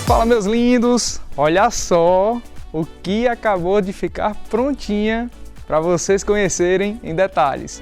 Fala, meus lindos! Olha só o que acabou de ficar prontinha para vocês conhecerem em detalhes.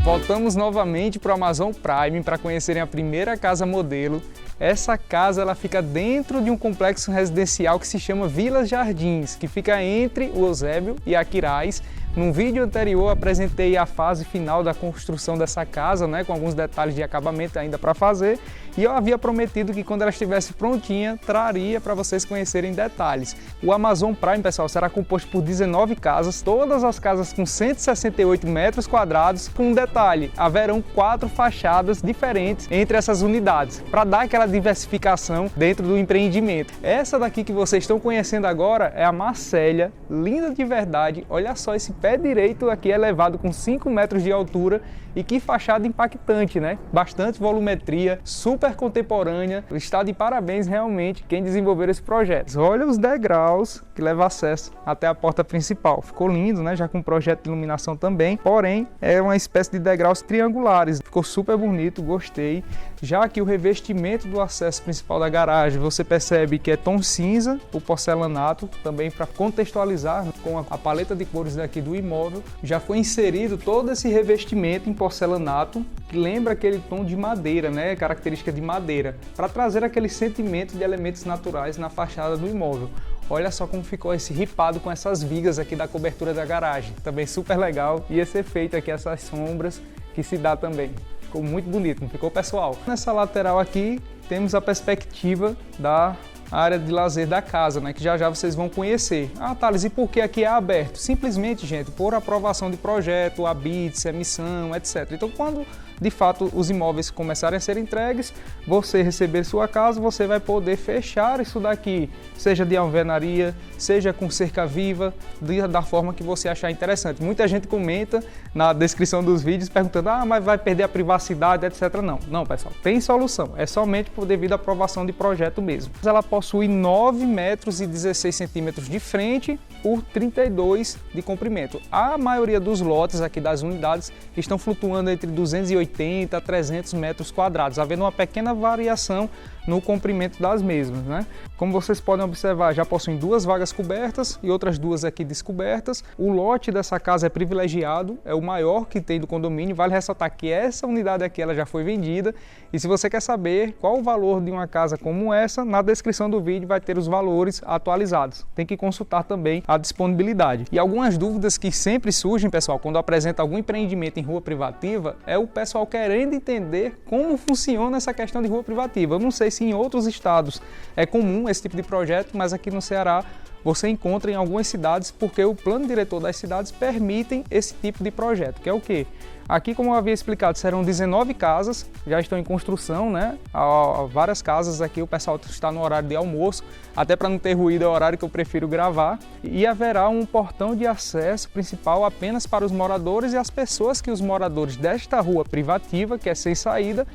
Voltamos novamente para o Amazon Prime para conhecerem a primeira casa modelo. Essa casa ela fica dentro de um complexo residencial que se chama Vila Jardins, que fica entre o Eusébio e a Quirais. Num vídeo anterior apresentei a fase final da construção dessa casa, com alguns detalhes de acabamento ainda para fazer, e eu havia prometido que quando ela estivesse prontinha, traria para vocês conhecerem detalhes. O Amazon Prime, pessoal, será composto por 19 casas, todas as casas com 168 metros quadrados, com um detalhe, haverão 4 fachadas diferentes entre essas unidades, para dar aquela diversificação dentro do empreendimento. Essa daqui que vocês estão conhecendo agora é a Marcélia, linda de verdade. Olha só esse pé direito aqui elevado com 5 metros de altura e que fachada impactante, Bastante volumetria, super contemporânea. Está de parabéns realmente quem desenvolveu esse projeto. Olha os degraus que levam acesso até a porta principal. Ficou lindo, Já com projeto de iluminação também, porém é uma espécie de degraus triangulares. Ficou super bonito, gostei. Já que o revestimento do acesso principal da garagem, você percebe que é tom cinza, o porcelanato, também para contextualizar com a paleta de cores daqui do imóvel. Já foi inserido todo esse revestimento em porcelanato, que lembra aquele tom de madeira, característica de madeira, para trazer aquele sentimento de elementos naturais na fachada do imóvel. Olha só como ficou esse ripado com essas vigas aqui da cobertura da garagem, também super legal, e esse efeito aqui, essas sombras que se dá também. Ficou muito bonito, não ficou, pessoal? Nessa lateral aqui temos a perspectiva da área de lazer da casa, que já vocês vão conhecer. Ah, Thales, e por que aqui é aberto? Simplesmente, gente, por aprovação de projeto, habite, emissão, etc. Então, quando de fato os imóveis começarem a ser entregues, você receber sua casa, você vai poder fechar isso daqui, seja de alvenaria, seja com cerca viva, da forma que você achar interessante. Muita gente comenta na descrição dos vídeos perguntando, mas vai perder a privacidade, etc. Não, pessoal, tem solução, é somente devido à aprovação de projeto mesmo. Ela possui 9 metros e 16 centímetros de frente por 32 de comprimento. A maioria dos lotes aqui das unidades estão flutuando entre 280 a 300 metros quadrados, havendo uma pequena variação no comprimento das mesmas, Como vocês podem observar, já possuem 2 vagas cobertas e outras 2 aqui descobertas. O lote dessa casa é privilegiado, é o maior que tem do condomínio. Vale ressaltar que essa unidade aqui ela já foi vendida, e se você quer saber qual o valor de uma casa como essa, na descrição do vídeo vai ter os valores atualizados. Tem que consultar também a disponibilidade. E algumas dúvidas que sempre surgem, pessoal, quando apresenta algum empreendimento em rua privativa, é o pessoal querendo entender como funciona essa questão de rua privativa. Eu não sei se em outros estados é comum esse tipo de projeto, mas aqui no Ceará você encontra em algumas cidades, porque o plano diretor das cidades permitem esse tipo de projeto, que é o quê? Aqui, como eu havia explicado, serão 19 casas, já estão em construção, Há várias casas aqui, o pessoal está no horário de almoço, até para não ter ruído é o horário que eu prefiro gravar. E haverá um portão de acesso principal apenas para os moradores e as pessoas que os moradores desta rua privativa, que é sem saída,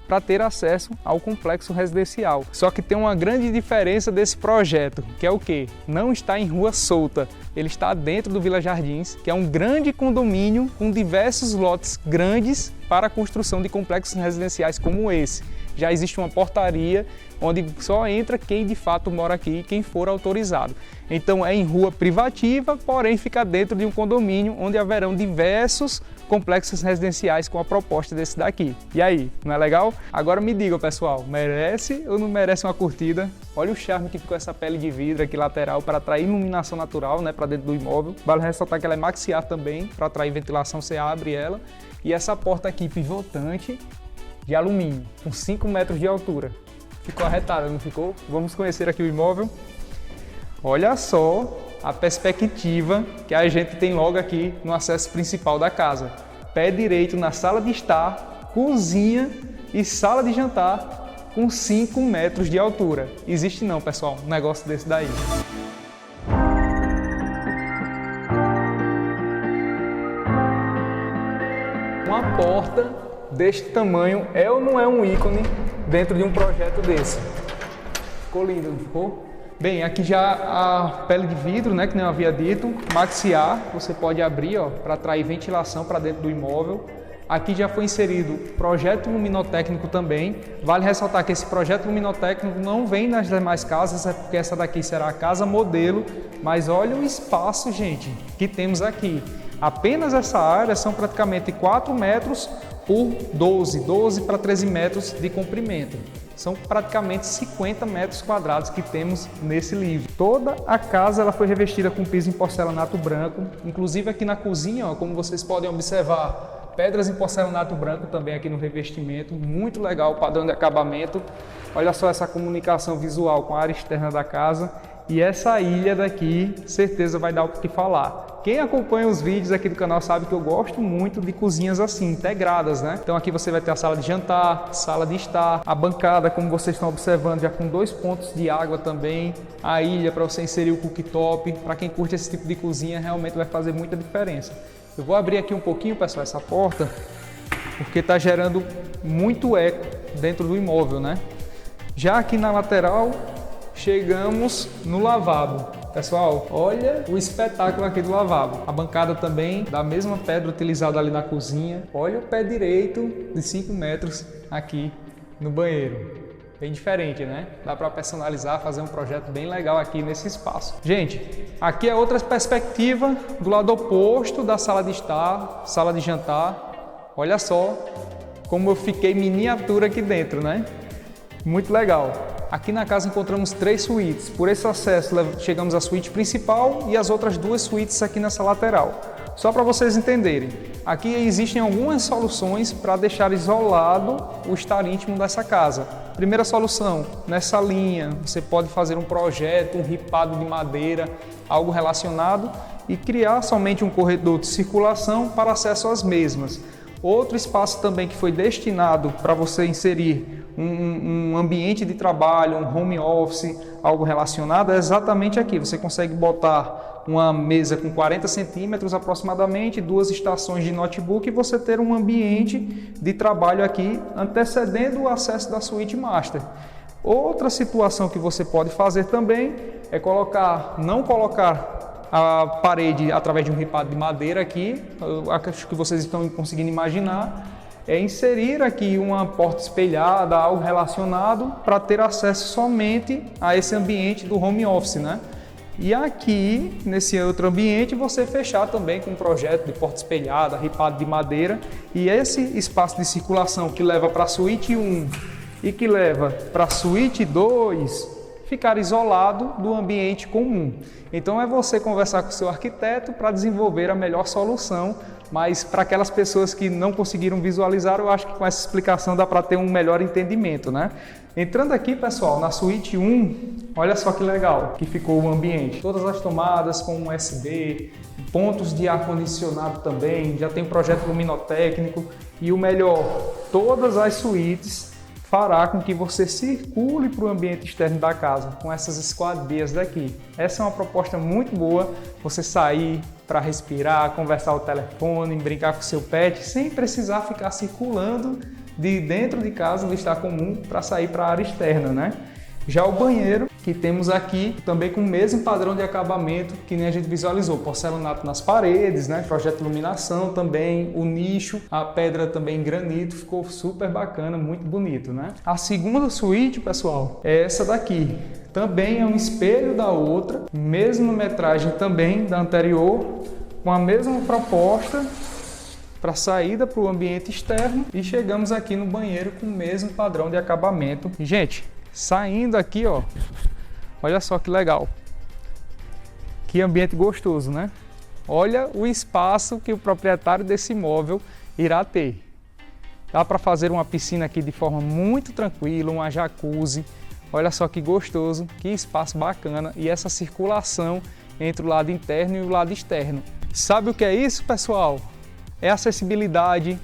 para ter acesso ao complexo residencial. Só que tem uma grande diferença desse projeto, que é o quê? Não está em rua solta, ele está dentro do Vila Jardins, que é um grande condomínio com diversos lotes grandes para a construção de complexos residenciais como esse. Já existe uma portaria onde só entra quem de fato mora aqui, quem for autorizado. Então é em rua privativa, porém fica dentro de um condomínio onde haverão diversos complexos residenciais com a proposta desse daqui. E aí, não é legal? Agora me digam, pessoal, merece ou não merece uma curtida? Olha o charme que ficou essa pele de vidro aqui lateral para atrair iluminação natural, para dentro do imóvel. Vale ressaltar que ela é maxiar também, para atrair ventilação, você abre ela. E essa porta aqui pivotante de alumínio, com 5 metros de altura. Ficou arretada, não ficou? Vamos conhecer aqui o imóvel. Olha só a perspectiva que a gente tem logo aqui no acesso principal da casa. Pé direito na sala de estar, cozinha e sala de jantar com 5 metros de altura. Existe não, pessoal, um negócio desse daí. Uma porta deste tamanho é ou não é um ícone dentro de um projeto desse. Ficou lindo, não ficou? Bem, aqui já a pele de vidro, né, que nem eu havia dito, maxiar, você pode abrir para atrair ventilação para dentro do imóvel. Aqui já foi inserido projeto luminotécnico também. Vale ressaltar que esse projeto luminotécnico não vem nas demais casas, é porque essa daqui será a casa modelo. Mas olha o espaço, gente, que temos aqui. Apenas essa área são praticamente 4 metros por 12 para 13 metros de comprimento. São praticamente 50 metros quadrados que temos nesse livro. Toda a casa ela foi revestida com piso em porcelanato branco. Inclusive aqui na cozinha, ó, como vocês podem observar, pedras em porcelanato branco também aqui no revestimento, muito legal o padrão de acabamento. Olha só essa comunicação visual com a área externa da casa. E essa ilha daqui, certeza vai dar o que falar. Quem acompanha os vídeos aqui do canal sabe que eu gosto muito de cozinhas assim, integradas, né? Então aqui você vai ter a sala de jantar, sala de estar, a bancada, como vocês estão observando, já com 2 pontos de água também, a ilha para você inserir o cooktop. Para quem curte esse tipo de cozinha, realmente vai fazer muita diferença. Eu vou abrir aqui um pouquinho, pessoal, essa porta, porque está gerando muito eco dentro do imóvel, né? Já aqui na lateral, chegamos no lavabo. Pessoal, olha o espetáculo aqui do lavabo. A bancada também da mesma pedra utilizada ali na cozinha. Olha o pé direito de 5 metros aqui no banheiro. Bem diferente, né? Dá para personalizar, fazer um projeto bem legal aqui nesse espaço. Gente, aqui é outra perspectiva do lado oposto da sala de estar, sala de jantar. Olha só como eu fiquei miniatura aqui dentro, né? Muito legal. Aqui na casa encontramos 3 suítes. Por esse acesso chegamos à suíte principal e as outras 2 suítes aqui nessa lateral. Só para vocês entenderem, aqui existem algumas soluções para deixar isolado o estar íntimo dessa casa. Primeira solução, nessa linha você pode fazer um projeto, um ripado de madeira, algo relacionado e criar somente um corredor de circulação para acesso às mesmas. Outro espaço também que foi destinado para você inserir um ambiente de trabalho, um home office, algo relacionado, é exatamente aqui. Você consegue botar uma mesa com 40 centímetros aproximadamente, 2 estações de notebook e você ter um ambiente de trabalho aqui antecedendo o acesso da suíte master. Outra situação que você pode fazer também é não colocar a parede através de um ripado de madeira aqui, acho que vocês estão conseguindo imaginar, é inserir aqui uma porta espelhada, algo relacionado para ter acesso somente a esse ambiente do home office, né? E aqui, nesse outro ambiente, você fechar também com um projeto de porta espelhada, ripado de madeira, e esse espaço de circulação que leva para a suíte 1 e que leva para a suíte 2, ficar isolado do ambiente comum. Então é você conversar com o seu arquiteto para desenvolver a melhor solução, mas para aquelas pessoas que não conseguiram visualizar, eu acho que com essa explicação dá para ter um melhor entendimento, né? Entrando aqui, pessoal, na suíte 1, olha só que legal que ficou o ambiente. Todas as tomadas com USB, pontos de ar-condicionado também, já tem um projeto luminotécnico e o melhor, todas as suítes fará com que você circule para o ambiente externo da casa com essas esquadrias daqui. Essa é uma proposta muito boa, você sair para respirar, conversar ao telefone, brincar com seu pet, sem precisar ficar circulando de dentro de casa, do estar comum, para sair para a área externa, né? Já o banheiro, que temos aqui, também com o mesmo padrão de acabamento que nem a gente visualizou, porcelanato nas paredes, né? Projeto de iluminação também, o nicho, a pedra também em granito, ficou super bacana, muito bonito, né? A segunda suíte, pessoal, é essa daqui. Também é um espelho da outra, mesma metragem também da anterior, com a mesma proposta para saída para o ambiente externo e chegamos aqui no banheiro com o mesmo padrão de acabamento. Gente, saindo aqui, ó, olha só que legal, que ambiente gostoso, né? Olha o espaço que o proprietário desse imóvel irá ter. Dá para fazer uma piscina aqui de forma muito tranquila, uma jacuzzi. Olha só que gostoso, que espaço bacana e essa circulação entre o lado interno e o lado externo. Sabe o que é isso, pessoal? É acessibilidade.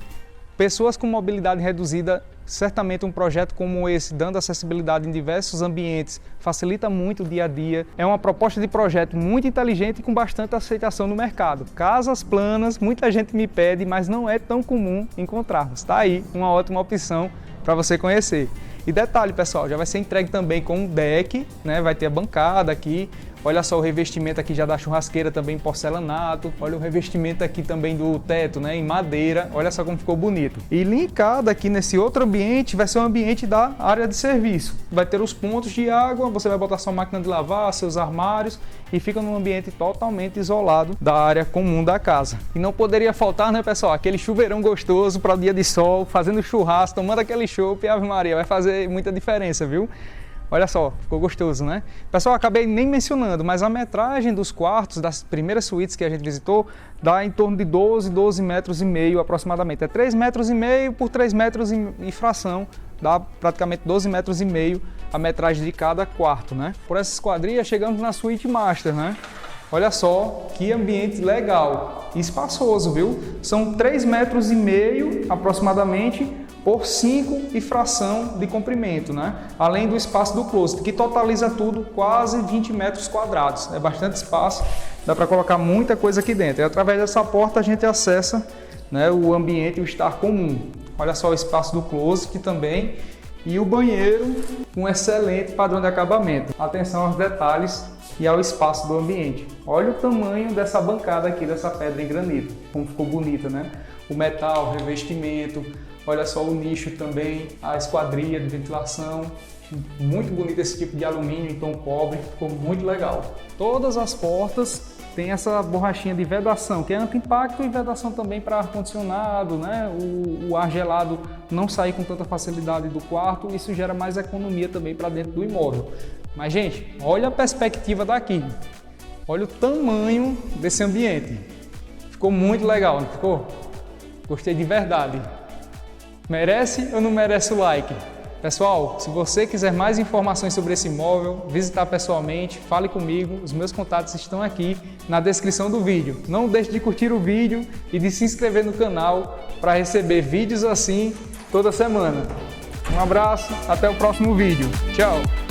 Pessoas com mobilidade reduzida, certamente um projeto como esse, dando acessibilidade em diversos ambientes, facilita muito o dia a dia. É uma proposta de projeto muito inteligente e com bastante aceitação no mercado. Casas planas, muita gente me pede, mas não é tão comum encontrarmos. Está aí uma ótima opção para você conhecer. E detalhe, pessoal, já vai ser entregue também com um deck, né? Vai ter a bancada aqui. Olha só o revestimento aqui já da churrasqueira também em porcelanato. Olha o revestimento aqui também do teto, né, em madeira. Olha só como ficou bonito. E linkado aqui nesse outro ambiente vai ser o ambiente da área de serviço. Vai ter os pontos de água, você vai botar sua máquina de lavar, seus armários e fica num ambiente totalmente isolado da área comum da casa. E não poderia faltar, né, pessoal, aquele chuveirão gostoso para o dia de sol, fazendo churrasco, tomando aquele chopp, Ave Maria, vai fazer muita diferença, viu? Olha só, ficou gostoso, né? Pessoal, acabei nem mencionando, mas a metragem dos quartos das primeiras suítes que a gente visitou dá em torno de 12 metros e meio aproximadamente. É 3 metros e meio por 3 metros e fração, dá praticamente 12 metros e meio a metragem de cada quarto, né? Por essa esquadria chegamos na suíte master, né? Olha só que ambiente legal e espaçoso, viu? São 3 metros e meio aproximadamente por 5 e fração de comprimento, né? Além do espaço do closet, que totaliza tudo quase 20 metros quadrados. É bastante espaço, dá para colocar muita coisa aqui dentro. E através dessa porta a gente acessa, né, o ambiente, o estar comum. Olha só o espaço do closet também e o banheiro com excelente padrão de acabamento. Atenção aos detalhes e ao espaço do ambiente. Olha o tamanho dessa bancada aqui, dessa pedra em granito, como ficou bonita, né? O metal, o revestimento. Olha só o nicho também, a esquadria de ventilação, muito bonito esse tipo de alumínio em tom cobre, ficou muito legal. Todas as portas têm essa borrachinha de vedação, que é anti-impacto e vedação também para ar-condicionado, né? O ar gelado não sair com tanta facilidade do quarto, isso gera mais economia também para dentro do imóvel. Mas, gente, olha a perspectiva daqui, olha o tamanho desse ambiente, ficou muito legal, não ficou? Gostei de verdade. Merece ou não merece o like? Pessoal, se você quiser mais informações sobre esse imóvel, visitar pessoalmente, fale comigo, os meus contatos estão aqui na descrição do vídeo. Não deixe de curtir o vídeo e de se inscrever no canal para receber vídeos assim toda semana. Um abraço, até o próximo vídeo. Tchau!